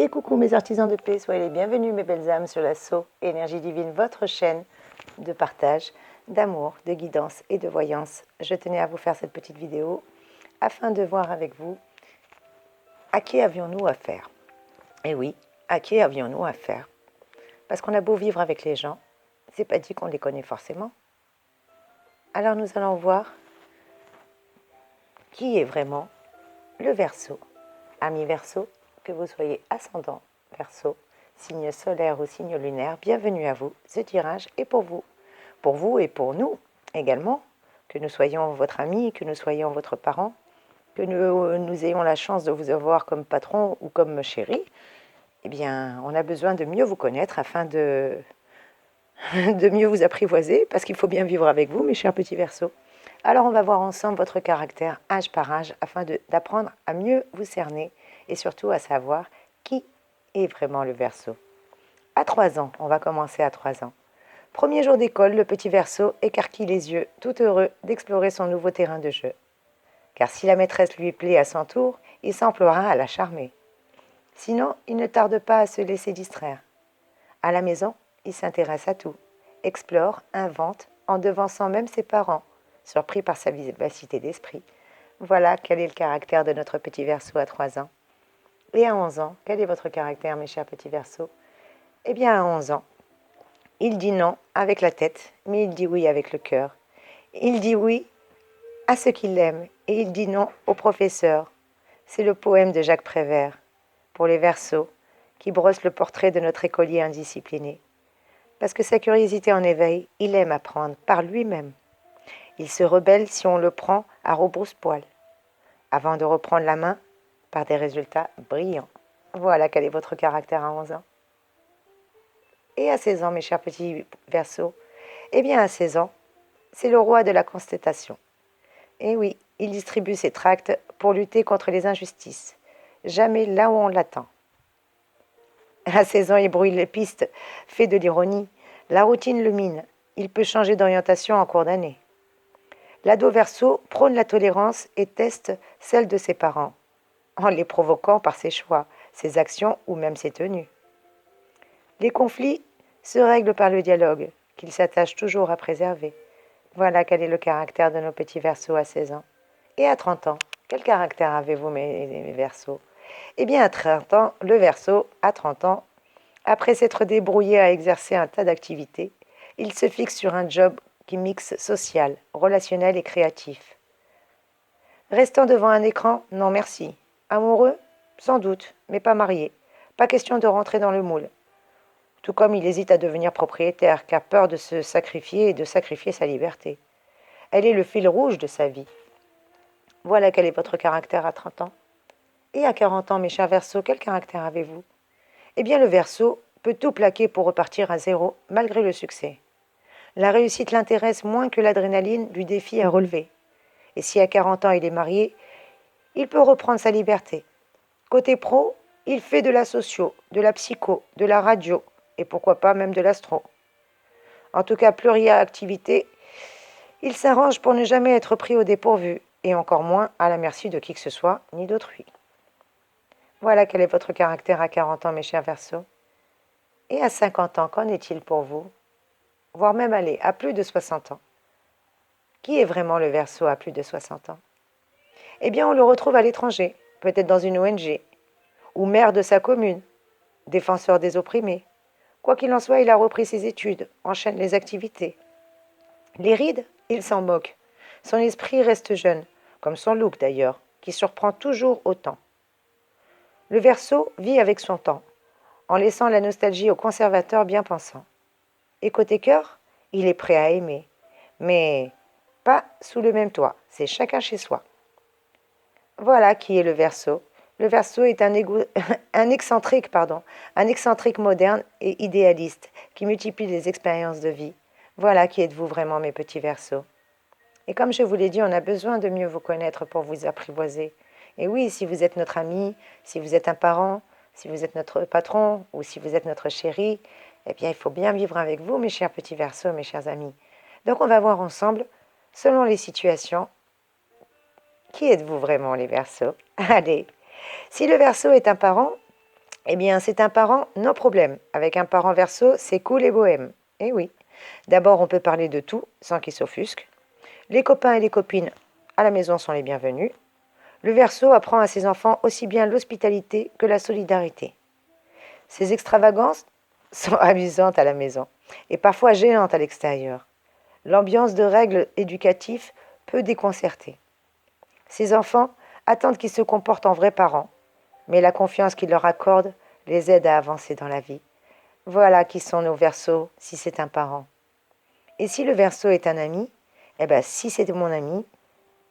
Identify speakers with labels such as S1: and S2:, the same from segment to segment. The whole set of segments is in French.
S1: Et coucou mes artisans de paix, soyez les bienvenus mes belles âmes sur l'assaut Énergie Divine, votre chaîne de partage, d'amour, de guidance et de voyance. Je tenais à vous faire cette petite vidéo afin de voir avec vous à qui avions-nous affaire. Et oui, à qui avions-nous affaire? Parce qu'on a beau vivre avec les gens, c'est pas dit qu'on les connaît forcément. Alors nous allons voir qui est vraiment le Verseau. Amis Verseau, que vous soyez ascendant Verseau, signe solaire ou signe lunaire, bienvenue à vous. Ce tirage est pour vous et pour nous également, que nous soyons votre ami, que nous soyons votre parent, que nous ayons la chance de vous avoir comme patron ou comme chéri. Eh bien, on a besoin de mieux vous connaître afin de mieux vous apprivoiser, parce qu'il faut bien vivre avec vous, mes chers petits Verseaux. Alors, on va voir ensemble votre caractère âge par âge afin d'apprendre à mieux vous cerner et surtout à savoir qui est vraiment le Verseau. À 3 ans, on va commencer à 3 ans. Premier jour d'école, le petit Verseau écarquille les yeux, tout heureux d'explorer son nouveau terrain de jeu. Car si la maîtresse lui plaît à son tour, il s'emploiera à la charmer. Sinon, il ne tarde pas à se laisser distraire. À la maison, il s'intéresse à tout, explore, invente, en devançant même ses parents, surpris par sa vivacité d'esprit. Voilà quel est le caractère de notre petit Verseau à 3 ans. Et à 11 ans, quel est votre caractère, mes chers petits Verseaux? Eh bien, à 11 ans, il dit non avec la tête, mais il dit oui avec le cœur. Il dit oui à ce qu'il aime, et il dit non au professeur. C'est le poème de Jacques Prévert, pour les Verseaux, qui brosse le portrait de notre écolier indiscipliné. Parce que sa curiosité en éveil, il aime apprendre par lui-même. Il se rebelle si on le prend à rebrousse-poil, avant de reprendre la main par des résultats brillants. Voilà quel est votre caractère à 11 ans. Et à 16 ans, mes chers petits Verseaux, eh bien à 16 ans, c'est le roi de la constatation. Et oui, il distribue ses tracts pour lutter contre les injustices, jamais là où on l'attend. À 16 ans, il brouille les pistes, fait de l'ironie, la routine le mine, il peut changer d'orientation en cours d'année. L'ado Verseau prône la tolérance et teste celle de ses parents, en les provoquant par ses choix, ses actions ou même ses tenues. Les conflits se règlent par le dialogue, qu'il s'attache toujours à préserver. Voilà quel est le caractère de nos petits Verseaux à 16 ans. Et à 30 ans, quel caractère avez-vous, mes Verseaux? Eh bien, à 30 ans, le Verseau, à 30 ans, après s'être débrouillé à exercer un tas d'activités, il se fixe sur un job qui mixe social, relationnel et créatif. Restant devant un écran, non merci. Amoureux? Sans doute, mais pas marié. Pas question de rentrer dans le moule. Tout comme il hésite à devenir propriétaire, car peur de se sacrifier et de sacrifier sa liberté. Elle est le fil rouge de sa vie. Voilà quel est votre caractère à 30 ans. Et à 40 ans, mes chers Verseaux, quel caractère avez-vous? Eh bien, le Verseau peut tout plaquer pour repartir à zéro, malgré le succès. La réussite l'intéresse moins que l'adrénaline du défi à relever. Et si à 40 ans il est marié, il peut reprendre sa liberté. Côté pro, il fait de la socio, de la psycho, de la radio, et pourquoi pas même de l'astro. En tout cas, pluriactivité, il s'arrange pour ne jamais être pris au dépourvu, et encore moins à la merci de qui que ce soit, ni d'autrui. Voilà quel est votre caractère à 40 ans, mes chers Verseaux. Et à 50 ans, qu'en est-il pour vous? Voire même aller à plus de 60 ans. Qui est vraiment le Verseau à plus de 60 ans? Eh bien, on le retrouve à l'étranger, peut-être dans une ONG, ou maire de sa commune, défenseur des opprimés. Quoi qu'il en soit, il a repris ses études, enchaîne les activités. Les rides, il s'en moque. Son esprit reste jeune, comme son look d'ailleurs, qui surprend toujours autant. Le Verseau vit avec son temps, en laissant la nostalgie aux conservateurs bien pensants. Et côté cœur, il est prêt à aimer, mais pas sous le même toit, c'est chacun chez soi. Voilà qui est le Verseau. Le Verseau est un excentrique moderne et idéaliste qui multiplie les expériences de vie. Voilà qui êtes-vous vraiment, mes petits Verseaux. Et comme je vous l'ai dit, on a besoin de mieux vous connaître pour vous apprivoiser. Et oui, si vous êtes notre ami, si vous êtes un parent, si vous êtes notre patron ou si vous êtes notre chéri, eh bien, il faut bien vivre avec vous, mes chers petits Verseaux, mes chers amis. Donc, on va voir ensemble, selon les situations, qui êtes-vous vraiment, les Verseaux? Allez, si le Verseau est un parent, Eh bien, c'est un parent, non problème. Avec un parent Verseau, c'est cool et bohème. Eh oui. D'abord, on peut parler de tout sans qu'il s'offusque. Les copains et les copines à la maison sont les bienvenus. Le Verseau apprend à ses enfants aussi bien l'hospitalité que la solidarité. Ces extravagances sont amusantes à la maison et parfois gênantes à l'extérieur. L'ambiance de règles éducatives peut déconcerter. Ces enfants attendent qu'ils se comportent en vrais parents, mais la confiance qu'ils leur accordent les aide à avancer dans la vie. Voilà qui sont nos Verseaux si c'est un parent. Et si le Verseau est un ami, eh bien si c'est mon ami,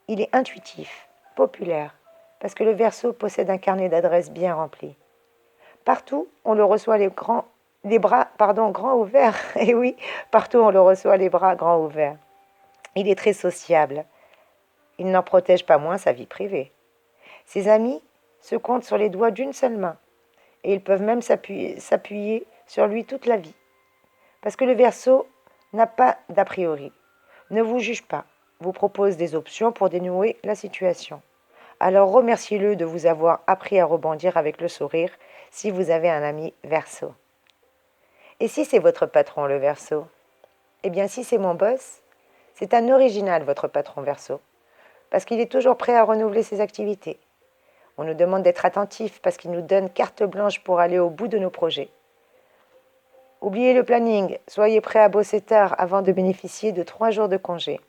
S1: il est intuitif, populaire, parce que le Verseau possède un carnet d'adresses bien rempli. Partout, on le reçoit les bras grands ouverts. Et oui, partout, on le reçoit les bras grands ouverts. Il est très sociable. Il n'en protège pas moins sa vie privée. Ses amis se comptent sur les doigts d'une seule main. Et ils peuvent même s'appuyer sur lui toute la vie. Parce que le Verseau n'a pas d'a priori, ne vous juge pas, vous propose des options pour dénouer la situation. Alors remerciez-le de vous avoir appris à rebondir avec le sourire si vous avez un ami Verseau. Et si c'est votre patron le Verseau? Eh bien si c'est mon boss, c'est un original votre patron Verseau, parce qu'il est toujours prêt à renouveler ses activités. On nous demande d'être attentifs parce qu'il nous donne carte blanche pour aller au bout de nos projets. Oubliez le planning, soyez prêts à bosser tard avant de bénéficier de 3 jours de congé.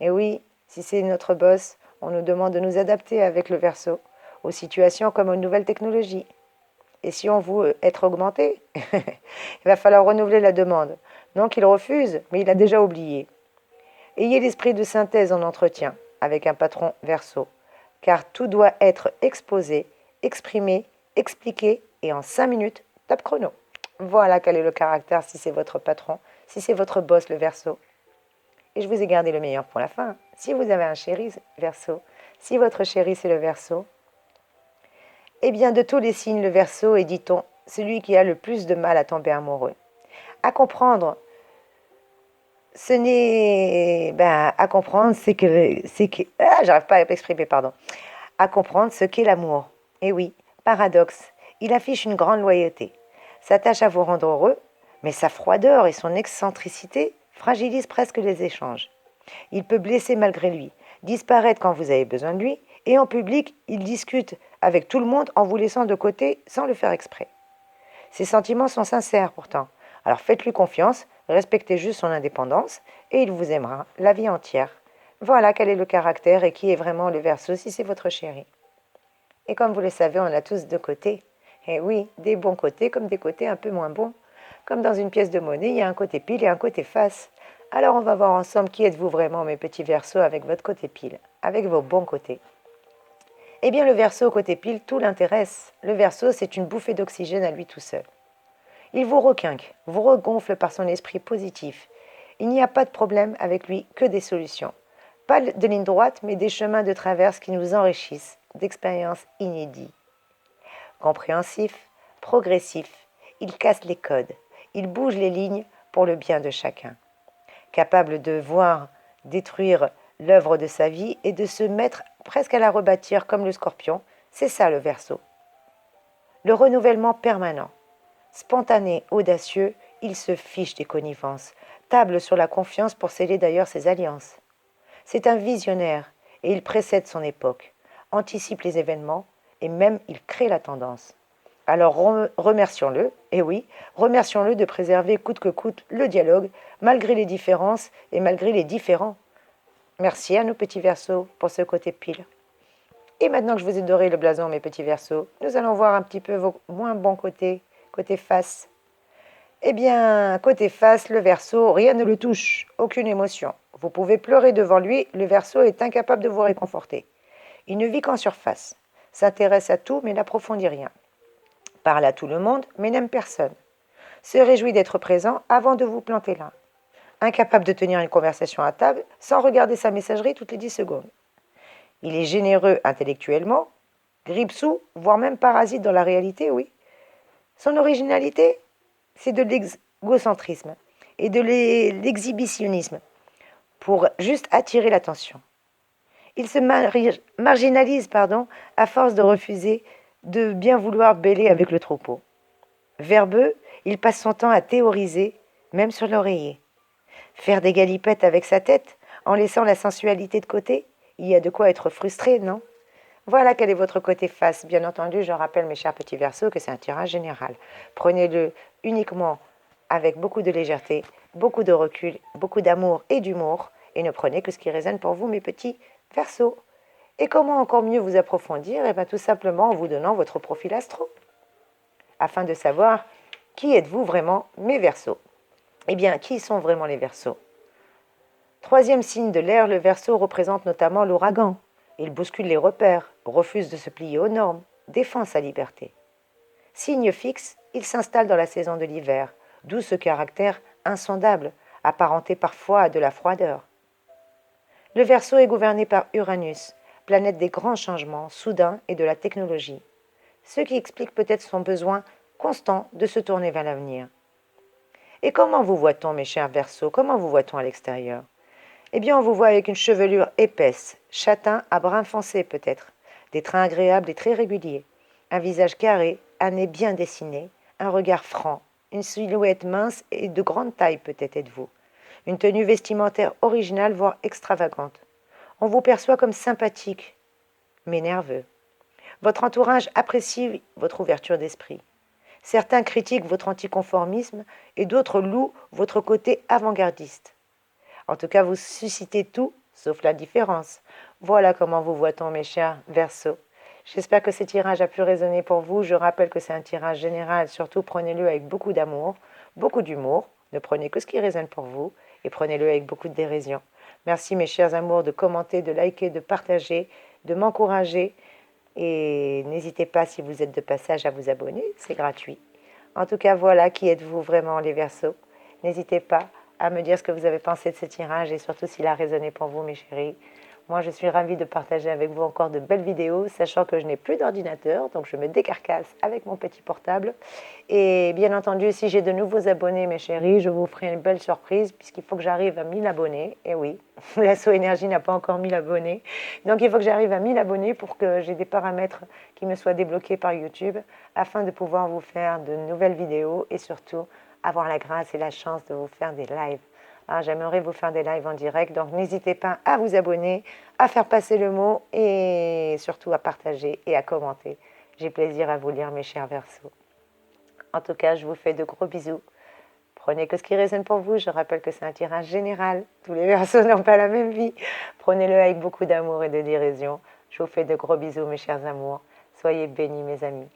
S1: Et oui, si c'est notre boss, on nous demande de nous adapter avec le Verseau aux situations comme aux nouvelles technologies. Et si on veut être augmenté, il va falloir renouveler la demande. Non qu'il refuse, mais il a déjà oublié. Ayez l'esprit de synthèse en entretien avec un patron Verseau, car tout doit être exposé, exprimé, expliqué, et en 5 minutes, top chrono. Voilà quel est le caractère si c'est votre patron, si c'est votre boss le Verseau. Et je vous ai gardé le meilleur pour la fin. Si vous avez un chéri Verseau, si votre chéri c'est le Verseau, eh bien de tous les signes, le Verseau est, dit-on, celui qui a le plus de mal à tomber amoureux. À comprendre, ce n'est... à comprendre, j'arrive pas à m'exprimer, pardon. À comprendre ce qu'est l'amour. Et oui, paradoxe, il affiche une grande loyauté, s'attache à vous rendre heureux, mais sa froideur et son excentricité fragilisent presque les échanges. Il peut blesser malgré lui, disparaître quand vous avez besoin de lui, et en public, il discute avec tout le monde en vous laissant de côté sans le faire exprès. Ses sentiments sont sincères pourtant, alors faites-lui confiance, respectez juste son indépendance, et il vous aimera la vie entière. Voilà quel est le caractère et qui est vraiment le Verseau si c'est votre chéri. Et comme vous le savez, on a tous deux côtés. Et oui, des bons côtés comme des côtés un peu moins bons. Comme dans une pièce de monnaie, il y a un côté pile et un côté face. Alors on va voir ensemble qui êtes-vous vraiment, mes petits Verseaux, avec votre côté pile, avec vos bons côtés. Eh bien, le Verseau côté pile, tout l'intéresse. Le Verseau, c'est une bouffée d'oxygène à lui tout seul. Il vous requinque, vous regonfle par son esprit positif. Il n'y a pas de problème avec lui, que des solutions. Pas de ligne droite, mais des chemins de traverse qui nous enrichissent d'expériences inédites. Compréhensif, progressif, il casse les codes, il bouge les lignes pour le bien de chacun. Capable de voir détruire l'œuvre de sa vie et de se mettre presque à la rebâtir comme le Scorpion, c'est ça le Verseau. Le renouvellement permanent. Spontané, audacieux, il se fiche des connivences, table sur la confiance pour sceller d'ailleurs ses alliances. C'est un visionnaire et il précède son époque, anticipe les événements et même il crée la tendance. Alors remercions-le, et oui, remercions-le de préserver coûte que coûte le dialogue, malgré les différences et malgré les différends. Merci à nos petits Verseaux pour ce côté pile. Et maintenant que je vous ai doré le blason, mes petits Verseaux, nous allons voir un petit peu vos moins bons côtés, côté face. Eh bien, côté face, le Verseau, rien ne le touche, aucune émotion. Vous pouvez pleurer devant lui, le Verseau est incapable de vous réconforter. Il ne vit qu'en surface, s'intéresse à tout mais n'approfondit rien. Parle à tout le monde mais n'aime personne. Se réjouit d'être présent avant de vous planter là. Incapable de tenir une conversation à table sans regarder sa messagerie toutes les 10 secondes. Il est généreux intellectuellement, grippe-sous, voire même parasite dans la réalité, oui. Son originalité, c'est de l'égocentrisme et de l'exhibitionnisme pour juste attirer l'attention. Il se marginalise à force de refuser de bien vouloir bêler avec le troupeau. Verbeux, il passe son temps à théoriser, même sur l'oreiller. Faire des galipettes avec sa tête, en laissant la sensualité de côté, il y a de quoi être frustré, non? Voilà quel est votre côté face. Bien entendu, je rappelle, mes chers petits Verseaux, que c'est un tirage général. Prenez-le uniquement avec beaucoup de légèreté, beaucoup de recul, beaucoup d'amour et d'humour, et ne prenez que ce qui résonne pour vous, mes petits Verseaux. Et comment encore mieux vous approfondir? Eh bien, tout simplement en vous donnant votre profil astro, afin de savoir qui êtes-vous vraiment, mes Verseaux. Eh bien, qui sont vraiment les Verseaux? Troisième signe de l'air, le Verseau représente notamment l'ouragan. Il bouscule les repères, refuse de se plier aux normes, défend sa liberté. Signe fixe, il s'installe dans la saison de l'hiver, d'où ce caractère insondable, apparenté parfois à de la froideur. Le Verseau est gouverné par Uranus, planète des grands changements soudains et de la technologie, ce qui explique peut-être son besoin constant de se tourner vers l'avenir. Et comment vous voit-on, mes chers Verseaux? Comment vous voit-on à l'extérieur? Eh bien, on vous voit avec une chevelure épaisse, châtain à brun foncé peut-être, des traits agréables et très réguliers, un visage carré, un nez bien dessiné, un regard franc, une silhouette mince et de grande taille peut-être êtes-vous, une tenue vestimentaire originale voire extravagante. On vous perçoit comme sympathique, mais nerveux. Votre entourage apprécie votre ouverture d'esprit. Certains critiquent votre anticonformisme et d'autres louent votre côté avant-gardiste. En tout cas, vous suscitez tout, sauf la différence. Voilà comment vous voit-on, mes chers Verseaux. J'espère que ce tirage a pu résonner pour vous. Je rappelle que c'est un tirage général. Surtout, prenez-le avec beaucoup d'amour, beaucoup d'humour. Ne prenez que ce qui résonne pour vous et prenez-le avec beaucoup de dérision. Merci, mes chers amours, de commenter, de liker, de partager, de m'encourager. Et n'hésitez pas, si vous êtes de passage, à vous abonner. C'est gratuit. En tout cas, voilà qui êtes-vous vraiment, les Verseaux. N'hésitez pas à me dire ce que vous avez pensé de ce tirage et surtout s'il a résonné pour vous, mes chéris. Moi, je suis ravie de partager avec vous encore de belles vidéos, sachant que je n'ai plus d'ordinateur, donc je me décarcasse avec mon petit portable. Et bien entendu, si j'ai de nouveaux abonnés, mes chéris, je vous ferai une belle surprise, puisqu'il faut que j'arrive à 1000 abonnés. Et oui, l'Asso Énergie n'a pas encore 1000 abonnés. Donc il faut que j'arrive à 1000 abonnés pour que j'ai des paramètres qui me soient débloqués par YouTube, afin de pouvoir vous faire de nouvelles vidéos et surtout avoir la grâce et la chance de vous faire des lives. J'aimerais vous faire des lives en direct, donc n'hésitez pas à vous abonner, à faire passer le mot et surtout à partager et à commenter. J'ai plaisir à vous lire, mes chers Verseaux. En tout cas, je vous fais de gros bisous. Prenez que ce qui résonne pour vous. Je rappelle que c'est un tirage général. Tous les Verseaux n'ont pas la même vie. Prenez-le avec beaucoup d'amour et de dérision. Je vous fais de gros bisous, mes chers amours. Soyez bénis, mes amis.